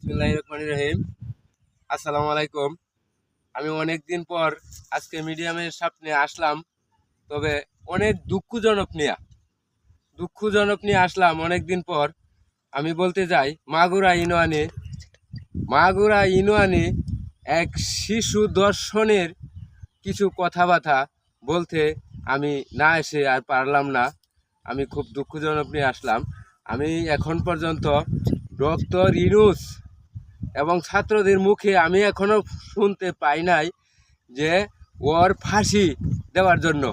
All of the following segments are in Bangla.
বিসমিল্লাহির রহমানির রহিম। আসসালামু আলাইকুম। আমি অনেক দিন পর আজকে মিডিয়ামের সামনে আসলাম, তবে অনেক দুঃখজনক নিয়ে আসলাম অনেক দিন পর। আমি বলতে চাই মাগুরা ইউনিয়নে এক শিশু দর্শনের কিছু কথাবার্তা বলতে আমি না এসে আর পারলাম না। আমি খুব দুঃখজনক নিয়ে আসলাম। আমি এখন পর্যন্ত ডক্টর ইউনূস এবং ছাত্রদের মুখে আমি এখনো শুনতে পাই নাই যে ওর ফাঁসি দেওয়ার জন্য।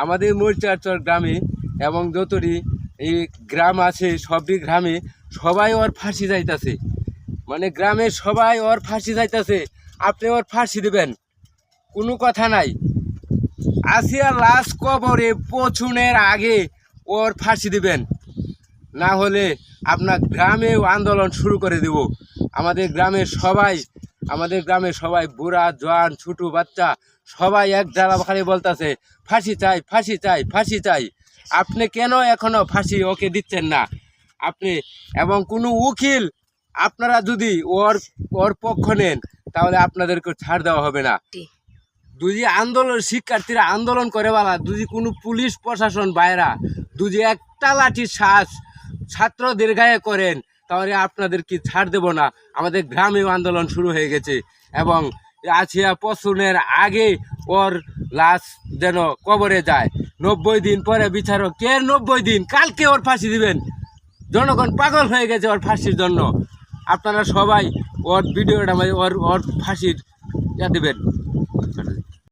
আমাদের মরিচারচর গ্রামে এবং যতটি এই গ্রাম আছে সবটি গ্রামে সবাই ওর ফাঁসি যাইতাছে, মানে গ্রামের সবাই ওর ফাঁসি যাইতাছে। আপনি ওর ফাঁসি দেবেন, কোনো কথা নাই। আসিয়া লাশ কবরে পৌঁছনের আগে ওর ফাঁসি দিবেন, না হলে আপনার গ্রামেও আন্দোলন শুরু করে দেব। আমাদের গ্রামের সবাই বুড়া জোয়ান ছোটো বাচ্চা সবাই এক জ্বালা খালি বলতেছে ফাঁসি চাই, ফাঁসি চাই, ফাঁসি চাই। আপনি কেন এখনো ফাঁসি ওকে দিচ্ছেন না? আপনি এবং কোনো উকিল আপনারা যদি ওর পক্ষ নেন তাহলে আপনাদেরকে ছাড় দেওয়া হবে না। যদি শিক্ষার্থীরা আন্দোলন করে বলা, যদি কোনো পুলিশ প্রশাসন বাইরা যদি একটা লাঠির শ্বাস ছাত্রদের গায়ে করেন তাহলে আপনাদেরকে ছাড় দেব না। আমাদের গ্রামেও আন্দোলন শুরু হয়ে গেছে এবং আছিয়া পছনের আগে ওর লাশ যেন কবরে যায়। 90 দিন পরে বিচারক কে 90 দিন, কালকে ওর ফাঁসি দিবেন। জনগণ পাগল হয়ে গেছে ওর ফাঁসির জন্য। আপনারা সবাই ওর ভিডিওটা ওর ফাঁসির দেবেন।